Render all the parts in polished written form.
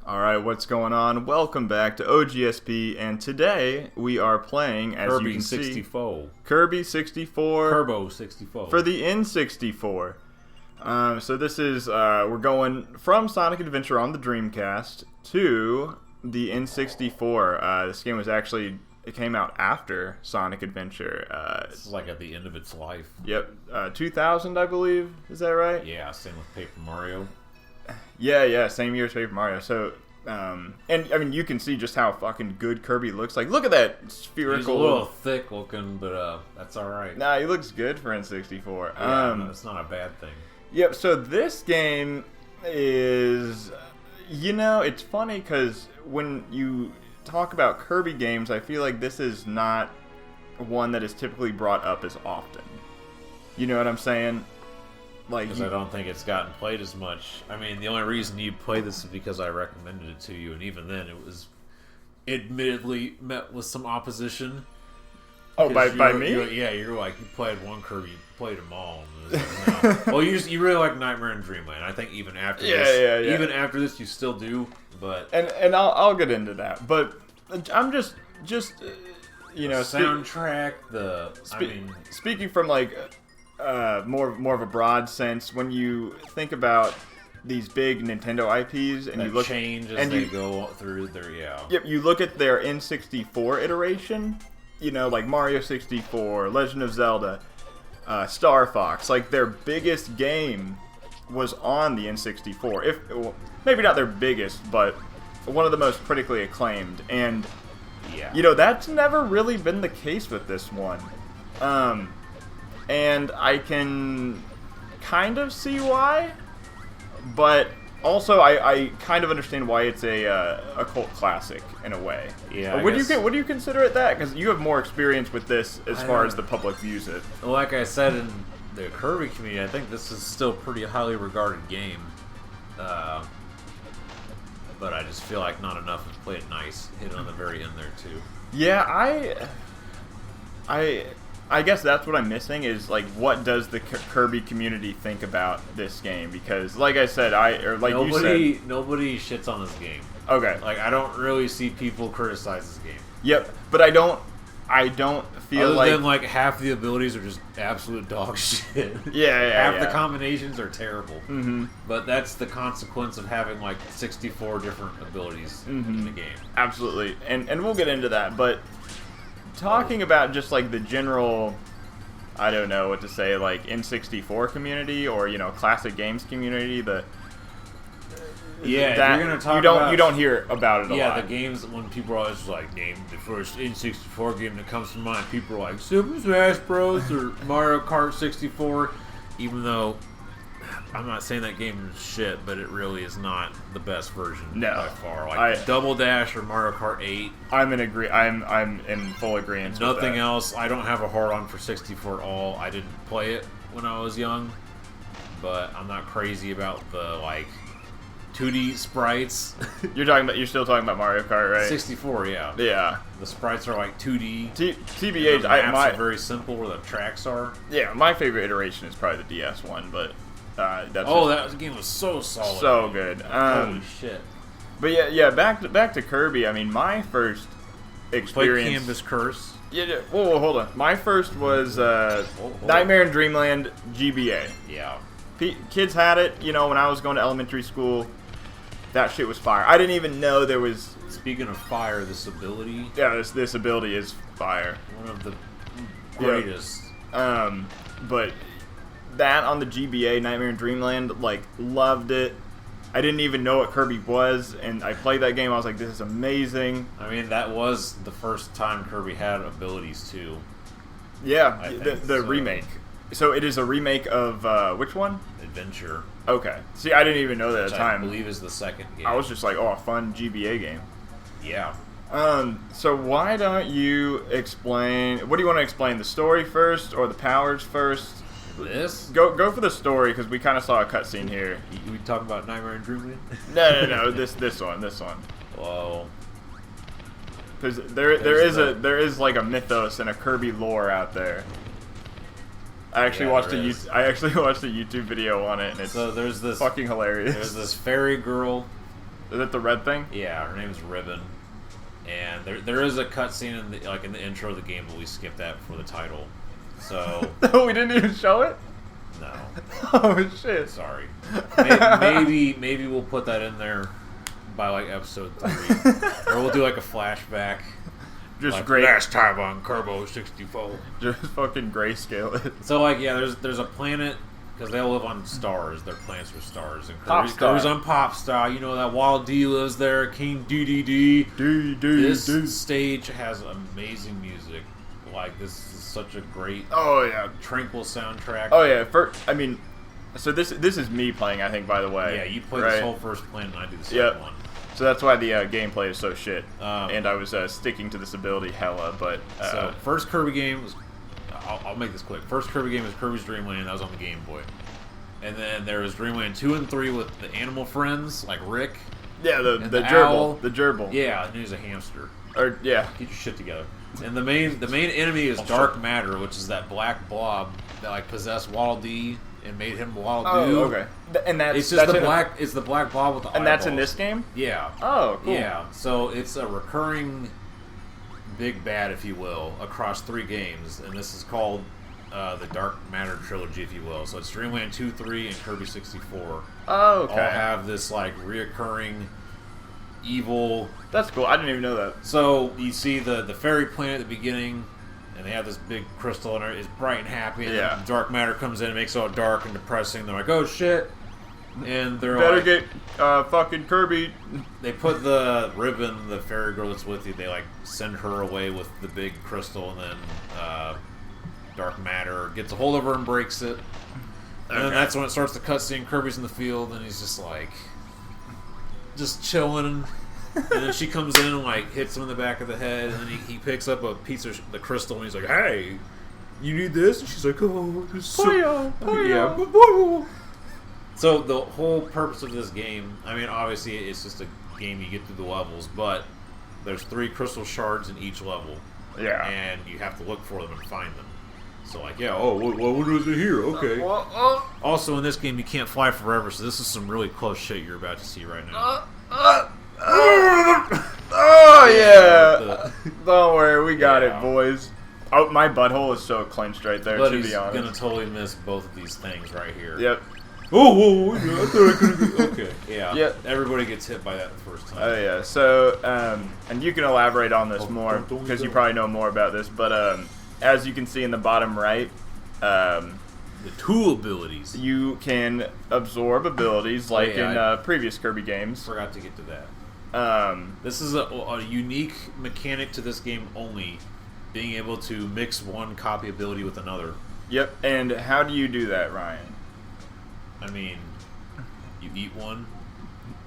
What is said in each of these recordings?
Alright, what's going on? Welcome back to OGSP, and today we are playing, as Kirby you can 64. see, Kirby 64. Kirbo 64. For the N64. So this is, we're going from Sonic Adventure on the Dreamcast to the N64. This game was actually, it came out after Sonic Adventure. It's like at the end of its life. Yep, 2000 I believe, is that right? Yeah, same with Paper Mario. Yeah, same year as Paper Mario. So, and I mean, you can see just how fucking good Kirby looks. Like, look at that spherical. He's a little thick looking, but that's all right. Nah, he looks good for N64. Yeah, no, it's not a bad thing. Yep. So this game is, you know, it's funny because when you talk about Kirby games, I feel like this is not one that is typically brought up as often. You know what I'm saying? Like, because I don't think it's gotten played as much. I mean, the only reason you play this is because I recommended it to you, and even then, it was admittedly met with some opposition. Oh, by me? You're like, you played one Kirby, you played them all. And like, no. Well, you really like Nightmare and Dreamland. I think even after this, even after this, you still do. But and I'll get into that. But I'm just you know, soundtrack. Speaking from like. More of a broad sense, when you think about these big Nintendo IPs and you look change as they go through their Yep, you look at their N64 iteration, you know, like Mario 64, Legend of Zelda, Star Fox, like their biggest game was on the N64. Well, maybe not their biggest, but one of the most critically acclaimed. And you know, that's never really been the case with this one. And I can kind of see why, but also I kind of understand why it's a cult classic in a way. Yeah. Would you consider it that? Because you have more experience with this as far as the public views it. Like I said in the Kirby community, I think this is still a pretty highly regarded game. But I just feel like not enough have played it nice. Hit on the very end there too. Yeah, I guess that's what I'm missing is, like, what does the Kirby community think about this game? Because, like I said, nobody shits on this game. Okay. Like, I don't really see people criticize this game. Yep, but I don't feel Other than, like, half the abilities are just absolute dog shit. Half the combinations are terrible. Mm-hmm. But that's the consequence of having, like, 64 different abilities in the game. Absolutely. And we'll get into that, but talking about just like the general, I don't know what to say, like N64 community or, you know, classic games community, you're gonna talk you don't hear about it a lot. Yeah, the games when people are always like, name the first N64 game that comes to mind. People are like Super Smash Bros. Or Mario Kart 64, even though I'm not saying that game is shit, but it really is not the best version by far. Like Double Dash or Mario Kart 8. I'm in full agreement. Nothing else. I don't have a hard on for 64 at all. I didn't play it when I was young, but I'm not crazy about the like 2D sprites. You're still talking about Mario Kart, right? 64, yeah. Yeah. The sprites are like 2D. TBH, the maps are very simple where the tracks are. Yeah, my favorite iteration is probably the DS one, but. That game was so solid. So good. Holy shit. But yeah. Back to Kirby. I mean, my first experience. Play Canvas Curse. Yeah. Whoa, hold on. My first was Nightmare and Dreamland GBA. Yeah. Kids had it. You know, when I was going to elementary school, that shit was fire. I didn't even know there was. Speaking of fire, this ability. Yeah, this ability is fire. One of the greatest. But. That on the GBA, Nightmare and Dreamland, like, loved it. I didn't even know what Kirby was, and I played that game, I was like, this is amazing. I mean, that was the first time Kirby had abilities, too. Yeah, the remake. So it is a remake of, which one? Adventure. Okay. See, I didn't even know that at the time. I believe is the second game. I was just like, oh, a fun GBA game. Yeah. So why don't you explain, what do you want to explain, the story first, or the powers first? This? Go for the story, because we kind of saw a cutscene here. We talking about Nightmare and Dreamland? No. This one. Whoa. Because there is like a mythos and a Kirby lore out there. I actually watched a YouTube video on it, and it's there's this fucking hilarious. There's this fairy girl Is that the red thing? Yeah, her name's Ribbon. And there is a cutscene in the intro of the game, but we skipped that for the title. So we didn't even show it. No. Oh shit! Sorry. Maybe we'll put that in there by like episode 3, or we'll do like a flashback. Just like, great. Last time on Kirbo 64. Just fucking grayscale it. So like there's a planet. Because they all live on stars. Their planets are stars. And Popstar. Kirby's on Popstar. You know that Wild D lives there. King DDD. This stage has amazing music. Like, this is such a great, tranquil soundtrack. Oh, yeah. So this is me playing, I think, by the way. Yeah, you play this whole first planet, and I do the second one. So that's why the gameplay is so shit. And I was sticking to this ability hella, but... so, first Kirby game was... I'll make this quick. First Kirby game was Kirby's Dream Land. That was on the Game Boy. And then there was Dream Land 2 and 3 with the animal friends, like Rick. Yeah, the owl. gerbil. The gerbil. Yeah, and he's a hamster. Or, yeah. Get your shit together. And the main enemy is Dark Matter, which is that black blob that like possessed Waddle Dee and made him Waddle Doo. Oh, okay. And it's just it's the black blob with the eyeballs. And that's in this game? Yeah. Oh, cool. Yeah. So it's a recurring big bad, if you will, across 3 games, and this is called the Dark Matter trilogy, if you will. So it's Dreamland 2, 3, and Kirby 64. Oh, okay. All have this like reoccurring evil. That's cool. I didn't even know that. So you see the fairy planet at the beginning, and they have this big crystal, and it's bright and happy. And then Dark Matter comes in and makes it all dark and depressing. They're like, oh shit. And they're better like, get fucking Kirby. They put the Ribbon, the fairy girl that's with you, they like send her away with the big crystal, and then Dark Matter gets a hold of her and breaks it. And then that's when it starts the cutscene. Kirby's in the field, and he's just like, just chilling. And then she comes in and like hits him in the back of the head, and then he picks up a piece of the crystal, and he's like, hey, you need this? And she's like, oh, this is puyo. Yeah. So the whole purpose of this game, I mean, obviously it's just a game you get through the levels, but there's 3 crystal shards in each level. Yeah. And you have to look for them and find them. So like, yeah, what is it here? Okay. Also in this game you can't fly forever, so this is some really close shit you're about to see right now. Oh yeah. Don't worry, we got it, boys. Oh, my butthole is so clenched right there, but to be honest. He's gonna totally miss both of these things right here. Yep. Oh, I thought I could. Okay, yeah. Yep. Everybody gets hit by that the first time. Oh yeah. So, and you can elaborate on this more because you probably know more about this. But as you can see in the bottom right, the tool abilities. You can absorb abilities like in previous Kirby games. Forgot to get to that. This is a unique mechanic to this game only, being able to mix one copy ability with another. Yep. And how do you do that, Ryan? I mean, you eat one,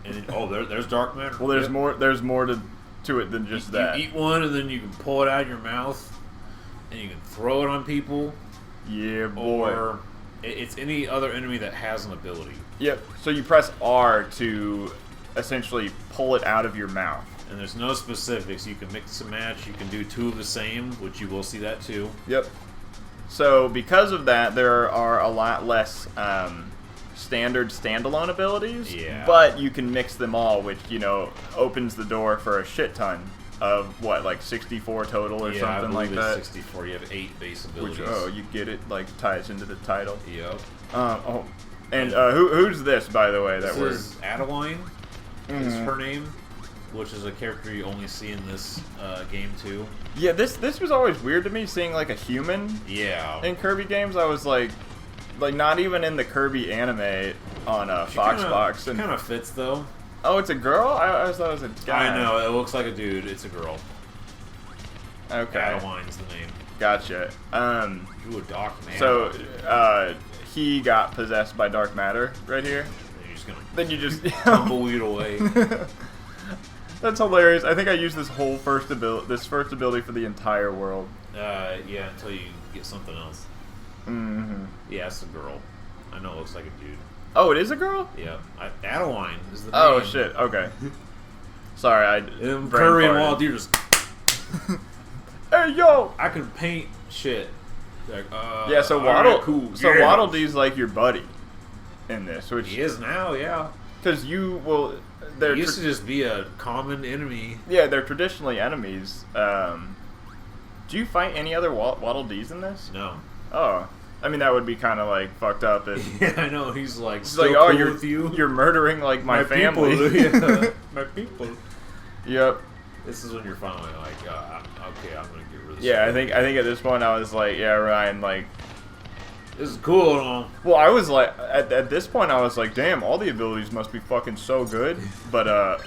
and then, there's Dark Matter. Well, there's more. There's more to it than just that. You eat one, and then you can pull it out of your mouth, and you can throw it on people. Yeah, boy. Or it's any other enemy that has an ability. Yep. So you press R to essentially pull it out of your mouth. And there's no specifics. You can mix and match. You can do 2 of the same, which you will see that too. Yep. So because of that, there are a lot less standard standalone abilities. Yeah. But you can mix them all, which, you know, opens the door for a shit ton of, what, like 64 total or something like that? 64. You have 8 base abilities. Which, you get it, like, ties into the title. Yep. And who's this, by the way? This is Adeline, is her name, which is a character you only see in this game too. Yeah, this was always weird to me, seeing like a human. Yeah. In Kirby games, I was like not even in the Kirby anime on Foxbox. It kind of fits though. Oh, it's a girl? I always thought it was a guy. I know, it looks like a dude. It's a girl. Okay. Adeline's the name. Gotcha. Ooh, a Dark Man. So, he got possessed by Dark Matter right here. Then you just tumbleweed away. That's hilarious. I think I used this first ability for the entire world. Yeah, until you get something else. Mm-hmm. Yeah, it's a girl. I know it looks like a dude. Oh, it is a girl? Yeah. Adeline is the name. Oh, shit. Okay. Sorry, Kirby and Wild Deer just... Hey, yo! I can paint shit. Like, yeah, so Waddle... Right, cool. So yeah. Waddle Dee's like your buddy in this, which... He is now, yeah. Because you will... It used to just be a common enemy. Yeah, they're traditionally enemies. Do you fight any other Waddle Dees in this? No. Oh. I mean, that would be kind of, like, fucked up. Yeah, I know. He's like, oh, you're you're murdering, like, my family. People, yeah. My people. Yep. This is when you're finally like, okay, I'm gonna get rid of this. Yeah, I think at this point I was like, yeah, Ryan, like, this is cool and all. well, I was like, at this point I was like, damn, all the abilities must be fucking so good. But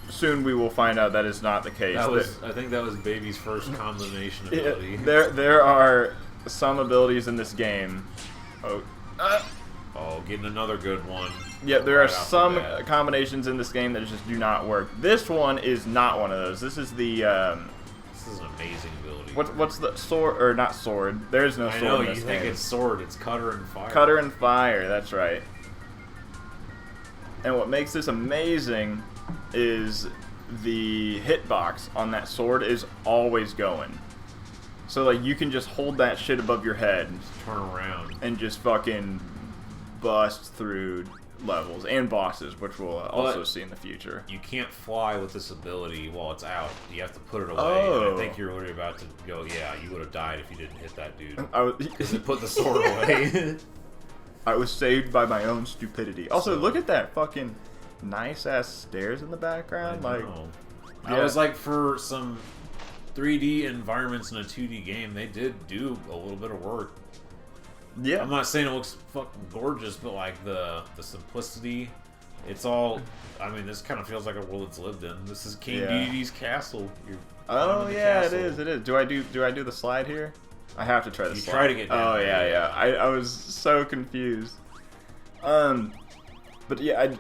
soon we will find out that is not the case. I think that was Baby's first combination ability. There are some abilities in this game. Getting another good one. Yeah, there are some combinations in this game that just do not work. This one is not one of those. This is the. This is an amazing ability. What's the sword or not sword? There is no sword. I know in this you think game. it's sword. It's cutter and fire. Cutter and fire. That's right. And what makes this amazing is the hitbox on that sword is always going. So like you can just hold that shit above your head, just turn around, and just fucking bust through levels and bosses, which we'll also see in the future. You can't fly with this ability while it's out. You have to put it away. Oh. And I think you're literally about to go, yeah, you would have died if you didn't hit that dude. Because it put the sword away. I was saved by my own stupidity. Also, look at that fucking nice-ass stairs in the background. I was like, for some 3D environments in a 2D game, they did do a little bit of work. Yeah. I'm not saying it looks fucking gorgeous, but like the simplicity, it's all. I mean, this kind of feels like a world it's lived in. This is King DDD's castle. Oh yeah, castle. It is. Do I do the slide here? I have to try the slide. Try to get down. Oh yeah. I was so confused. But yeah,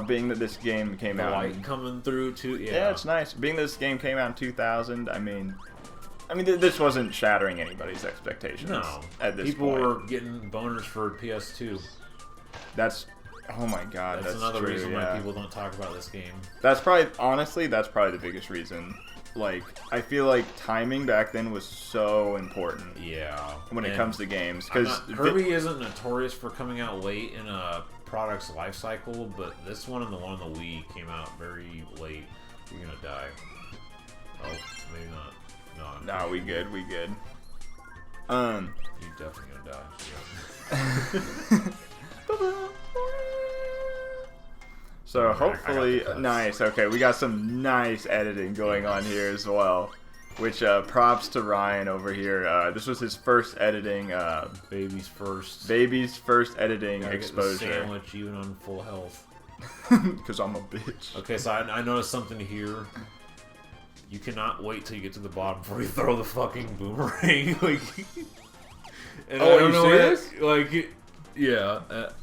being that this game came out, light coming through too. Yeah, it's nice. Being that this game came out in 2000, I mean, this wasn't shattering anybody's expectations. No, at this people point. were getting boners for PS2. That's, oh my god, that's another true, reason why people don't talk about this game. That's probably, honestly, that's probably the biggest reason. Like, I feel like timing back then was so important. Yeah. When it comes to games, because Kirby isn't notorious for coming out late in a product's life cycle, but this one and the one on the Wii came out very late. You're gonna die. Oh, maybe not. No, we good. You're definitely gonna die. So hopefully, nice. Okay, we got some nice editing going on here as well. Which props to Ryan over here. This was his first editing. Baby's first editing exposure. Get the sandwich even on full health. Because I'm a bitch. Okay, so I noticed something here. You cannot wait till you get to the bottom before you throw the fucking boomerang. And oh, are you serious?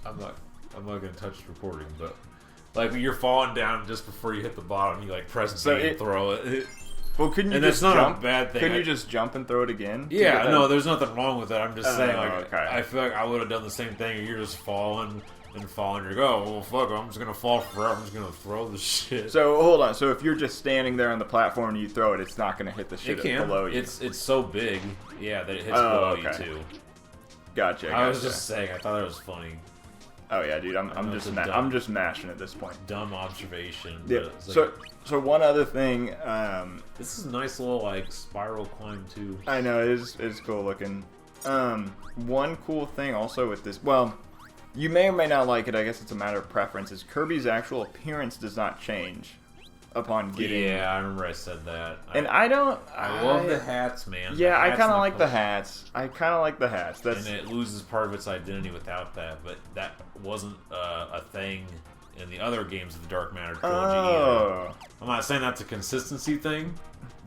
I'm not gonna touch the recording, but like you're falling down just before you hit the bottom, you like press B and throw it. Well, couldn't you just jump? A bad thing. Couldn't you just jump and throw it again? Yeah, no, there's nothing wrong with it. I'm just saying, like, okay. I feel like I would have done the same thing. You're just falling. And you go, well, fuck, I'm just gonna fall forever. I'm just gonna throw the shit. So hold on. So if you're just standing there on the platform and you throw it, it's not gonna hit the shit below you. It's so big, yeah, that it hits below you too. Gotcha. I was just saying, I thought that was funny. Oh yeah, dude, I'm just mashing at this point. Dumb observation. Yeah. So one other thing. This is a nice little like spiral climb too. I know it's cool looking. One cool thing also with this, well. You may or may not like it, I guess it's a matter of preference, is Kirby's actual appearance does not change upon getting... Yeah, I remember I said that. And I love the hats, man. Yeah, I kind of like the hats. And it loses part of its identity without that, but that wasn't a thing in the other games of the Dark Matter trilogy either. I'm not saying that's a consistency thing.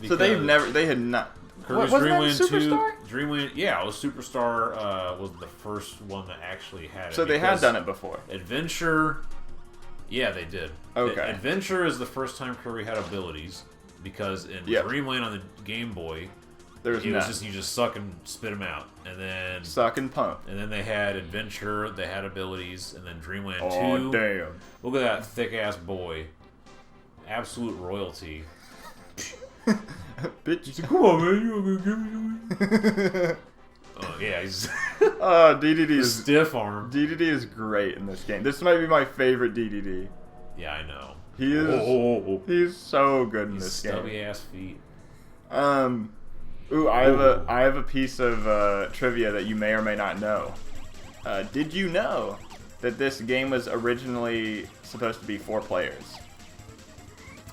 So they had not... Kirby's Dreamland 2, Dreamland, yeah, it was Superstar was the first one that actually had it. So they had done it before. Adventure, yeah, they did. Okay. Adventure is the first time Kirby had abilities because in Dreamland on the Game Boy, was just you just suck and spit them out, and then suck and pump. And then they had Adventure, they had abilities, and then Dreamland 2. Oh damn! Look at that thick ass boy, absolute royalty. Bitch, he said, "Come on, man, you gonna give me some?" Oh yeah, he's. DDD is stiff arm. DDD is great in this game. This might be my favorite DDD. Yeah, I know. He is. He's so good in this stubby game. ass feet. Ooh, I have a piece of trivia that you may or may not know. Did you know that this game was originally supposed to be 4 players?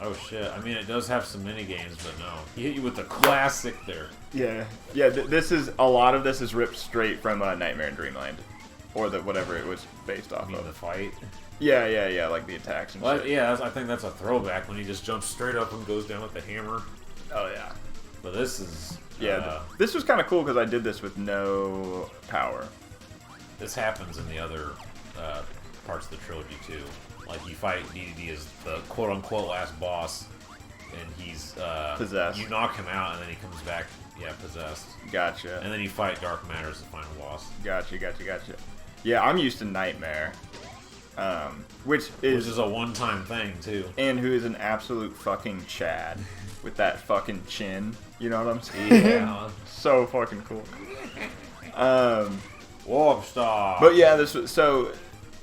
Oh shit! I mean, it does have some mini games, but no, he hit you with the classic there. Yeah, yeah. This is a lot of this is ripped straight from Nightmare in Dreamland, or whatever it was based off of. The fight. Yeah, like the attacks and shit. Yeah, I think that's a throwback when he just jumps straight up and goes down with the hammer. Oh yeah. But this is this was kind of cool because I did this with no power. This happens in the other parts of the trilogy too. Like you fight DDD as the quote-unquote last boss, and he's possessed. You knock him out, and then he comes back, possessed. Gotcha. And then you fight Dark Matter as the final boss. Gotcha. Yeah, I'm used to Nightmare, which is a one-time thing too. And who is an absolute fucking Chad with that fucking chin. You know what I'm saying? Yeah. So fucking cool. Warp Star. But yeah, this was so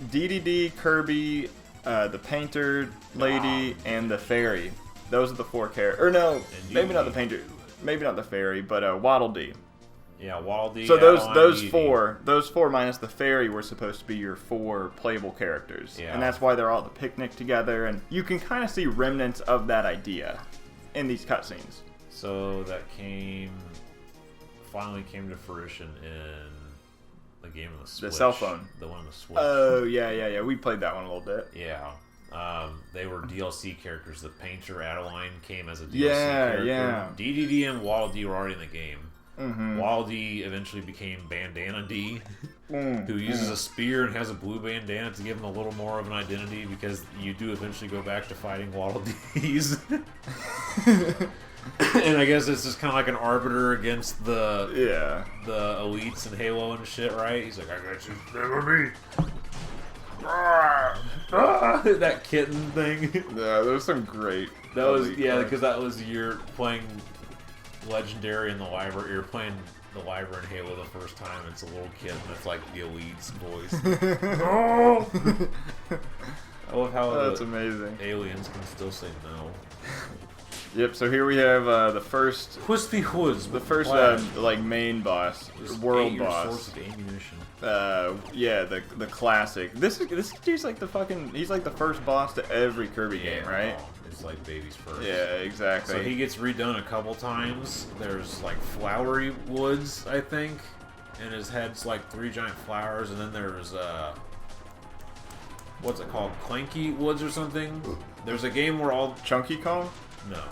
DDD, Kirby, the painter lady, and the fairy. Those are the 4 characters. Or no, maybe not the painter, maybe not the fairy, but Waddle Dee. Yeah, Waddle Dee. So those 4 minus the fairy were supposed to be your 4 playable characters, and that's why they're all at the picnic together, and you can kind of see remnants of that idea in these cutscenes. So that finally came to fruition in the game on the Switch. The cell phone. The one on the Switch. Oh, yeah. We played that one a little bit. Yeah. They were DLC characters. The Painter Adeline came as a DLC character. Yeah. DDD and Waddle Dee were already in the game. Mm-hmm. Waddle Dee eventually became Bandana D, who uses a spear and has a blue bandana to give him a little more of an identity, because you do eventually go back to fighting Waddle Dees. And I guess it's just kind of like an arbiter against the elites in Halo and shit, right? He's like, I got you, never me. That kitten thing. Yeah, there's some great. That was because that was you're playing Legendary in the library. You're playing the library in Halo the first time. It's a little kid, and it's like the elite's voice. I love how that's amazing. Aliens can still say no. Yep. So here we have the first. What's the hoods? The first like main boss, world boss. Source of ammunition. The classic. This dude's like he's like the first boss to every Kirby game, right? It's like baby's first. Yeah, exactly. So he gets redone a couple times. There's like flowery woods, I think, and his head's like 3 giant flowers, and then there's what's it called? Clanky Woods or something? There's a game where all Chunky Kong? No.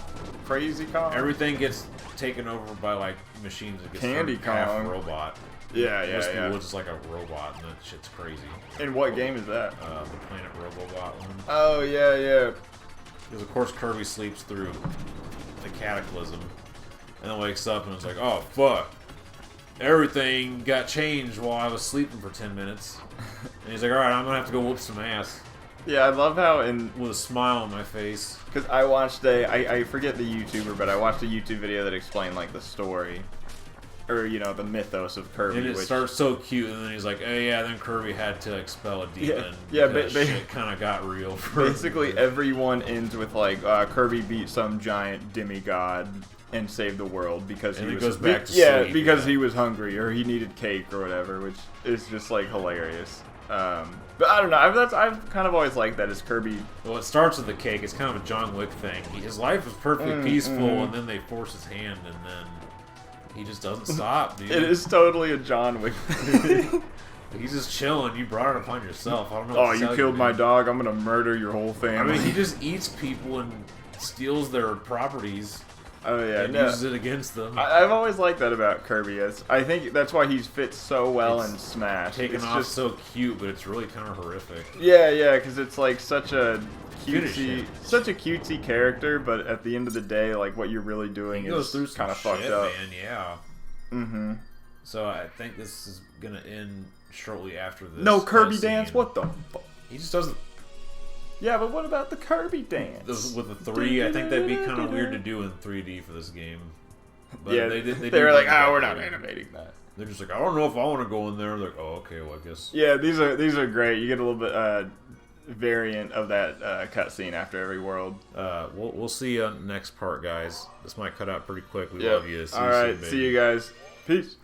Crazy Kong? Everything gets taken over by like machines that gets Candy Kong. half robot. Yeah. Woods is like a robot, and that shit's crazy. And what game is that? The Planet Robobot one. Oh, yeah. Because of course Kirby sleeps through the cataclysm, and then wakes up and it's like, oh fuck, everything got changed while I was sleeping for 10 minutes. And he's like, alright, I'm gonna have to go whoop some ass. Yeah, I love how with a smile on my face. Because I watched I forget the YouTuber, but I watched a YouTube video that explained like the story, or the mythos of Kirby. And it starts so cute, and then he's like, oh yeah, then Kirby had to expel a demon. Shit kind of got real. Basically, everyone ends with like Kirby beat some giant demigod and saved the world because he was back to sleep, because he was hungry or he needed cake or whatever, which is just like hilarious. But I don't know. I've kind of always liked that as Kirby. Well, it starts with the cake. It's kind of a John Wick thing. His life is perfectly peaceful, and then they force his hand, and then he just doesn't stop, dude. It is totally a John Wick thing. He's just chilling. You brought it upon yourself. I don't know. Oh, you killed my dog. I'm gonna murder your whole family. I mean, he just eats people and steals their properties. Oh yeah, and uses it against them. I've always liked that about Kirby. I think that's why he fits so well in Smash. Taken off so cute, but it's really kind of horrific. Yeah, because it's like such a cutesy character, but at the end of the day, like what you're really doing is kind of fucked up. Man, yeah. Mm-hmm. So I think this is gonna end shortly after this. No Kirby dance. What the fuck? He just doesn't. Yeah, but what about the Kirby dance? With the 3, I think that'd be kind of weird to do in 3D for this game. But yeah, they were like, we're not animating that. They're just like, I don't know if I want to go in there. They're like, oh, okay, well, I guess. Yeah, these are great. You get a little bit. variant of that cutscene after every world. We'll see you on the next part, guys. This might cut out pretty quick. We Yep. love you. See All you right, soon, see baby. you guys. Peace.